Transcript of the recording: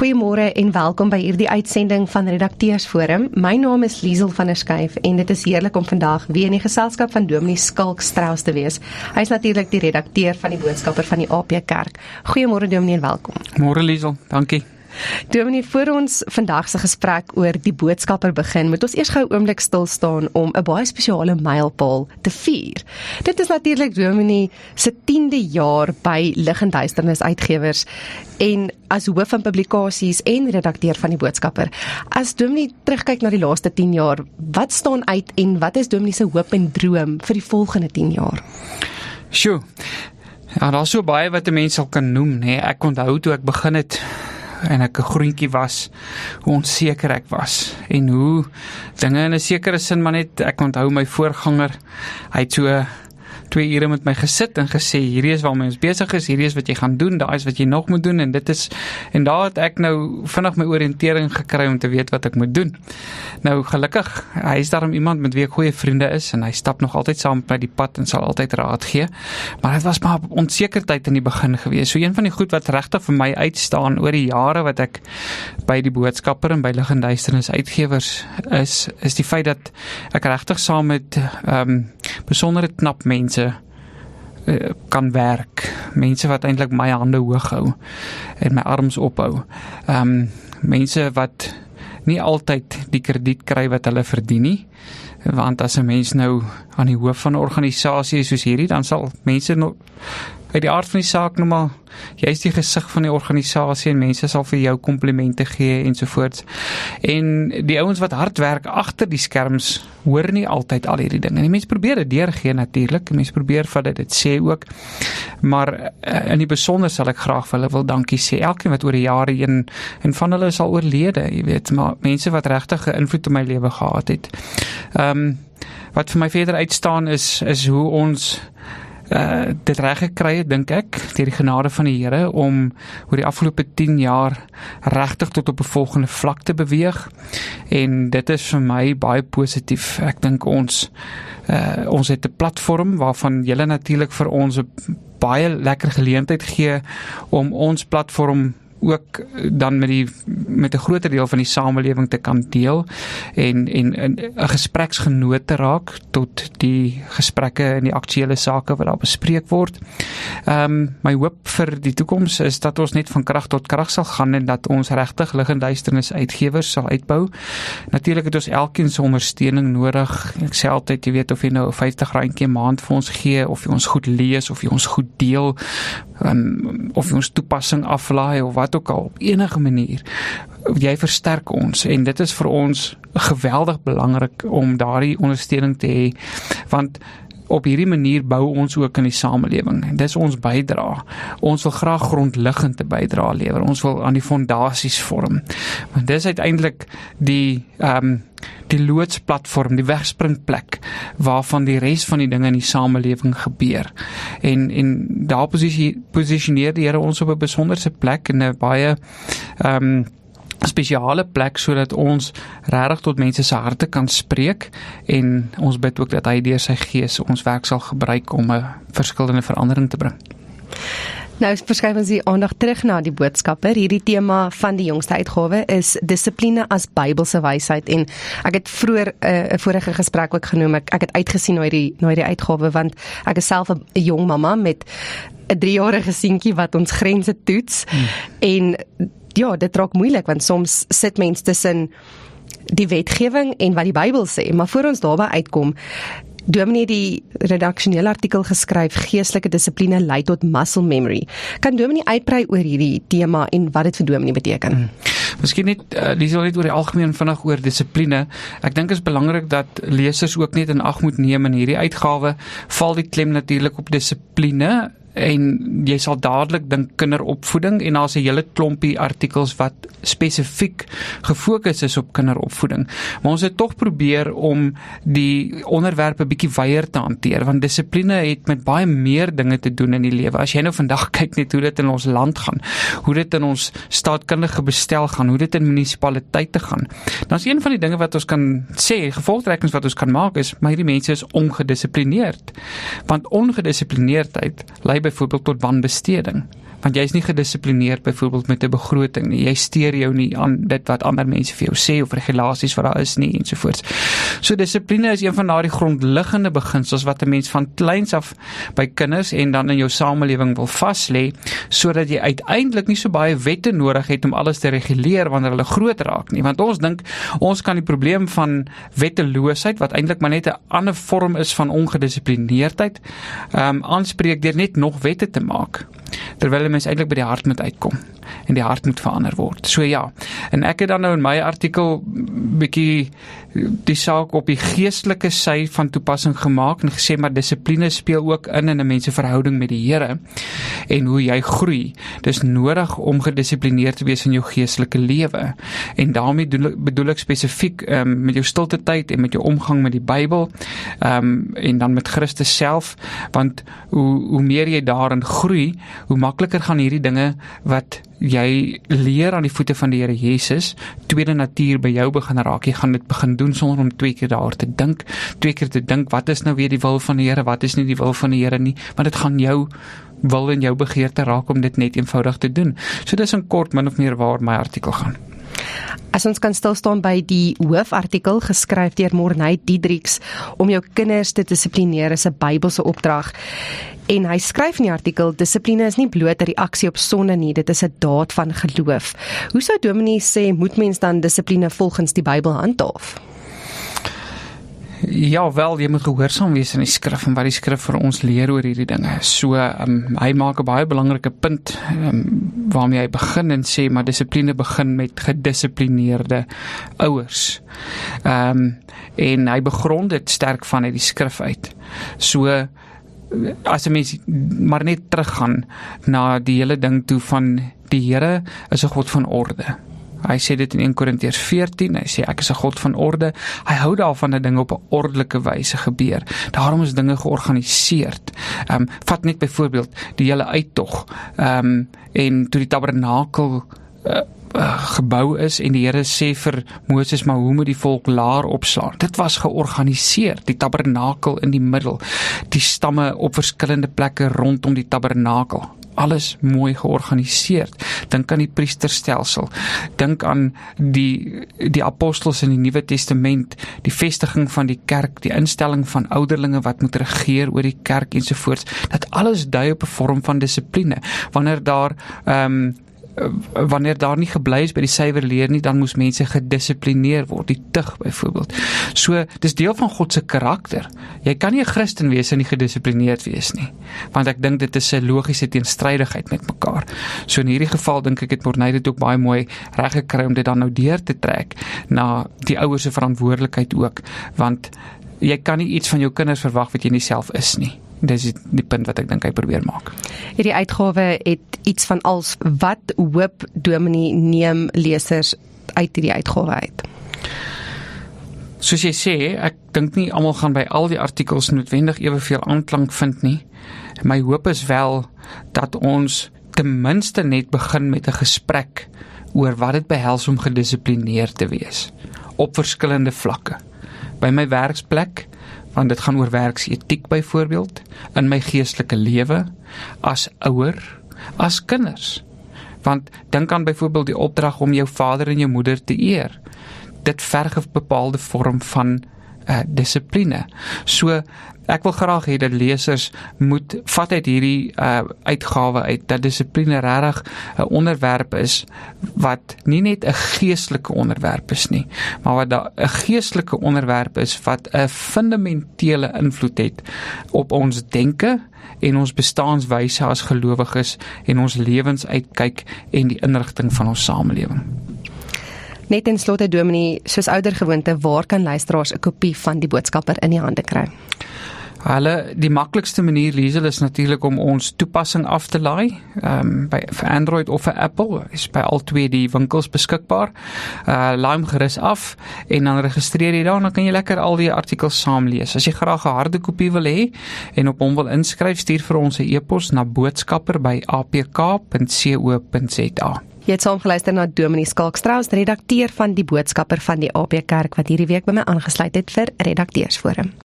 Goeiemôre en welkom by hierdie uitsending van Redakteursforum. My naam is Liesel van der Schuyf en dit is heerlik om vandag weer in die geselskap van Dominee Skalk Strauss te wees. Hy is natuurlik die redakteur van die boodskapper van die AP Kerk. Goeiemôre Dominee en welkom. Môre Liesel, dankie. Dominee, voor ons vandag se gesprek oor die boodskapper begin, moet ons eers gou 'n oomblik stil staan om 'n baie spesiale mylpaal te vier. Dit is natuurlik Dominee se 10de jaar by Lig en Duisternis Uitgewers en as hoof van publikasies en redakteur van die boodskapper. As Dominee terugkyk na die laaste 10 jaar, wat staan uit en wat is Dominee se hoop en droom vir die volgende 10 jaar? Sjoe, ja, daar is so baie wat 'n mens sal kan noem, nee. Ek onthou toe ek begin het en ek 'n groentjie was, hoe onseker ek was, en hoe dinge in 'n sekere sin maar net, ek onthou my voorganger, hy het so 2 ure met my gesit en gesê, hierdie is waarmee ons besig is, hierdie is wat jy gaan doen, daai is wat jy nog moet doen, en daar het ek nou vinnig my oriëntering gekry om te weet wat ek moet doen. Nou gelukkig, hy is daarom iemand met wie ek goeie vriende is, en hy stap nog altyd saam met my die pad en sal altyd raad gee, maar dit was maar onsekerheid in die begin gewees. So een van die goed wat regtig vir my uitstaan oor die jare wat ek by die boodskapper en by Lig en Duisternis Uitgewers is die feit dat ek regtig saam met besondere knap mense kan werk, mense wat eintlik my hande hoog hou en my arms ophou, mense wat nie altyd die krediet kry wat hulle verdien nie, want as 'n mens nou aan die hoof van 'n organisasie is soos hierdie, dan sal mense uit die aard van die saak nou maar, jy is die gesig van die organisasie en mense sal vir jou komplimente gee ensovoorts. En die ouens wat hard werk agter die skerms hoor nie altyd al hierdie dinge. En die mense probeer dit deurgee natuurlik, die mense probeer vir dit sê ook, maar in die besonder sal ek graag vir hulle wil dankie sê. Elkeen wat oor die jare heen, en van hulle is al oorlede, jy weet, maar mense wat regtig 'n invloed op my lewe gehad het. Wat vir my verder uitstaan is hoe ons dit reg gekry het, dink ek, deur die genade van die Here, om oor die afgelope 10 jaar regtig tot op 'n volgende vlak te beweeg, en dit is vir my baie positief. Ek dink ons het 'n platform waarvan julle natuurlik vir ons 'n baie lekker geleentheid gee om ons platform ook dan met 'n groter deel van die samelewing te kan deel en 'n gespreksgenoot te raak tot die gesprekke en die aktuele sake wat daar bespreek word. My hoop vir die toekoms is dat ons net van krag tot krag sal gaan en dat ons regtig Lig en Duisternis Uitgewers sal uitbou. Natuurlik het ons elkeen se ondersteuning nodig. Ek sê altyd, jy weet, of jy nou 'n R50 'n maand vir ons gee, of jy ons goed lees, of jy ons goed deel, of jy ons toepassing aflaai of wat ook al, op enige manier, jy versterk ons, en dit is vir ons geweldig belangrik om daardie ondersteuning te hê, want op hierdie manier bou ons ook in die samelewing. Dis ons bydra. Ons wil graag grondliggende bydra lewer. Ons wil aan die fondasies vorm. Want dis uiteindelik die loodsplatform, die wegspringplek waarvan die res van die dinge in die samelewing gebeur. En daar posisioneer die Here ons op 'n besonderse plek, in 'n baie spesiale plek, sodat ons regtig tot mense se harte kan spreek, en ons bid ook dat hy deur sy gees ons werk sal gebruik om 'n verskillende verandering te bring. Nou verskuif ons die aandag terug na die boodskapper. Hierdie tema van die jongste uitgawe is dissipline as Bybelse wysheid, en ek het vroeër 'n vorige gesprek ook genoem, ek het uitgesien na hierdie uitgawe, want ek is self 'n jong mamma met 'n 3-jarige seentjie wat ons grense toets, en ja, dit raak moeilik, want soms sit mens tussen die wetgewing en wat die Bybel sê, maar voor ons daarby uitkom, Dominee die redaksionele artikel geskryf, geestelike dissipline lei tot muscle memory. Kan Dominee uitbrei oor hierdie tema en wat dit vir Dominee beteken? Miskien net, Liesel, net oor die algemeen vinnig oor dissipline. Ek dink is belangrik dat lesers ook net in ag moet neem, in hierdie uitgawe val die klem natuurlik op dissipline, en jy sal dadelik dink kinderopvoeding, en daar's 'n hele klompie artikels wat spesifiek gefokus is op kinderopvoeding. Maar ons het tog probeer om die onderwerpe bietjie wyeer te hanteer, want dissipline het met baie meer dinge te doen in die lewe. As jy nou vandag kyk net hoe dit in ons land gaan, hoe dit in ons staatkundige bestel gaan, hoe dit in munisipaliteite gaan, dan is een van die dinge wat ons kan sê, gevolgtrekkings wat ons kan maak is, maar hierdie mense is ongedissiplineerd. Want ongedisciplineerdheid lei byvoorbeeld tot wanbesteding. Want jy is nie gedissiplineerd byvoorbeeld met 'n begroting nie. Jy steur jou nie aan dit wat ander mense vir jou sê of regulasies wat daar is nie ensovoorts. So dissipline is een van daardie grondliggende beginsels wat 'n mens van kleins af by kinders en dan in jou samelewing wil vas lê, sodat jy uiteindelik nie so baie wette nodig het om alles te reguleer wanneer hulle groot raak nie. Want ons dink ons kan die probleem van wetteloosheid, wat eintlik maar net 'n ander vorm is van ongedissiplineerdheid, aanspreek deur net nog wette te maak, terwyl 'n mens eintlik by die hart moet uitkom en die hart moet verander word. So ja, en ek het dan nou in my artikel bietjie die saak op die geestelike sy van toepassing gemaak en gesê maar dissipline speel ook in 'n mens se verhouding met die Here en hoe jy groei. Dis nodig om gedissiplineerd te wees in jou geestelike lewe. En daarmee bedoel ek spesifiek met jou stilte tyd en met jou omgang met die Bybel, en dan met Christus self, want hoe meer jy daarin groei, hoe makliker gaan hierdie dinge wat jy leer aan die voete van die Here Jesus, tweede natuur by jou begin raak. Jy gaan dit begin doen sonder om twee keer te dink, wat is nou weer die wil van die Here, wat is nie die wil van die Here nie, want dit gaan jou wil en jou begeerte raak om dit net eenvoudig te doen. So dis in kort min of meer waar my artikel gaan. As ons kan stilstaan by die hoofartikel geskryf deur Morney Diedriks om jou kinders te dissiplineer is 'n Bybelse opdrag. En hy skryf in die artikel, dissipline is nie bloot 'n reaksie op sonde nie, dit is 'n daad van geloof. Hoe sou Dominee sê, moet mens dan dissipline volgens die Bybel handhaaf? Ja, wel, jy moet gehoorsaam wees in die skrif en wat die skrif vir ons leer oor hierdie dinge. So, hy maak 'n baie belangrike punt waarmee hy begin en sê, maar dissipline begin met gedissiplineerde ouers. En hy begrond dit sterk vanuit die skrif uit. So, as 'n mens maar net teruggaan na die hele ding toe van die Here is 'n God van orde. Hy sê dit in 1 Korintiërs 14, hy sê ek is 'n God van orde. Hy hou daarvan dat dinge op 'n ordelike wyse gebeur. Daarom is dinge georganiseerd. Vat net byvoorbeeld die hele uittog, en toe die tabernakel gebou is en die Here sê vir Moses, maar hoe moet die volk laar opslaan? Dit was georganiseer, die tabernakel in die middel, die stamme op verskillende plekke rondom die tabernakel. Alles mooi georganiseerd. Dink aan die priesterstelsel, dink aan die apostels in die Nuwe Testament, die vestiging van die kerk, die instelling van ouderlinge wat moet regeer oor die kerk ensovoorts. Dat alles dui op 'n vorm van dissipline. Wanneer daar nie gebly is by die suiwer leer nie, dan moes mense gedissiplineer word, die tug byvoorbeeld. So, dis deel van God se karakter. Jy kan nie 'n Christen wees en nie gedissiplineerd wees nie, want ek dink dit is 'n logiese teenstrydigheid met mekaar. So in hierdie geval dink ek het Morney dit ook baie mooi reg gekry om dit dan nou deur te trek na die ouers se verantwoordelikheid ook, want jy kan nie iets van jou kinders verwag wat jy nie self is nie. Dis die punt wat ek dink hy probeer maak. Hierdie uitgawe het iets van als, wat hoop Dominee neem lesers uit hierdie uitgawe uit? Soos jy sê, ek dink nie almal gaan by al die artikels noodwendig eweveel aanklank vind nie. My hoop is wel dat ons ten minste net begin met 'n gesprek oor wat dit behels om gedissiplineerd te wees op verskillende vlakke. By my werksplek, want dit gaan oor werksetiek byvoorbeeld, in my geestelike lewe, as ouer, as kinders. Want dink aan byvoorbeeld die opdrag om jou vader en jou moeder te eer. Dit verg 'n bepaalde vorm van dissipline. So, ek wil graag hê dat lesers moet vat uit hierdie uitgawe uit, dat dissipline regtig 'n onderwerp is, wat nie net 'n geestelike onderwerp is nie, maar wat 'n geestelike onderwerp is, wat 'n fundamentele invloed het op ons denke en ons bestaanswyse as gelowiges en ons lewensuitkyk en die inrigting van ons samelewing. Net in slotte, Dominee, soos ouer gewoonte, waar kan luisteraars 'n kopie van die boodskapper in die hande kry? Die maklikste manier, Liesel, is natuurlik om ons toepassing af te laai, vir Android of vir Apple, is by al twee die winkels beskikbaar. Laai hom gerus af en dan registreer jy daar, en dan kan jy lekker al die artikels saam lees. As jy graag 'n harde kopie wil hê en op hom wil inskryf, stuur vir ons 'n e-pos na boodskapper@apk.co.za. Jy het saamgeluister na Dominee Skalkstrauss, redakteur van die Boodskapper van die AP Kerk, wat hierdie week by my aangesluit het vir Redakteursforum.